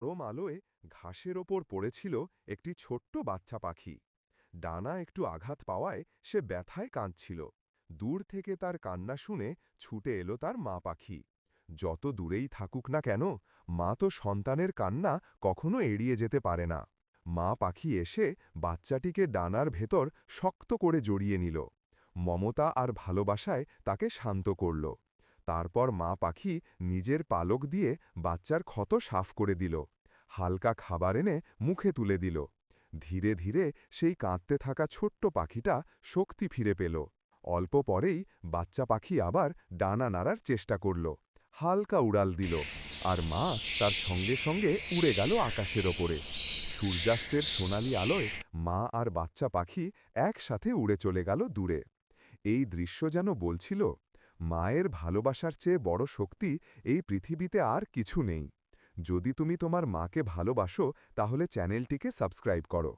নরম আলোয় ঘাসের ওপর পড়েছিল একটি ছোট্ট বাচ্চা পাখি। ডানা একটু আঘাত পাওয়ায় সে ব্যথায় কাঁদছিল। দূর থেকে তার কান্না শুনে ছুটে এলো তার মা পাখি। যত দূরেই থাকুক না কেন, মা তো সন্তানের কান্না কখনো এড়িয়ে যেতে পারে না। মা পাখি এসে বাচ্চাটিকে ডানার ভেতর শক্ত করে জড়িয়ে নিল। মমতা আর ভালোবাসায় তাকে শান্ত করল। তারপর মা পাখি নিজের পালক দিয়ে বাচ্চার ক্ষত সাফ করে দিল। হালকা খাবার এনে মুখে তুলে দিল। ধীরে ধীরে সেই কাঁদতে থাকা ছোট্ট পাখিটা শক্তি ফিরে পেল। অল্প পরেই বাচ্চা পাখি আবার ডানা নাড়ার চেষ্টা করল। হালকা উড়াল দিল, আর মা তার সঙ্গে সঙ্গে উড়ে গেল আকাশের ওপরে। সূর্যাস্তের সোনালি আলোয় মা আর বাচ্চা পাখি একসাথে উড়ে চলে গেল দূরে। এই দৃশ্য যেন বলছিল, মায়ের ভালোবাসার চেয়ে বড় শক্তি এই পৃথিবীতে আর কিছু নেই। যদি তুমি তোমার মাকে ভালোবাসো, তাহলে চ্যানেলটিকে সাবস্ক্রাইব করো।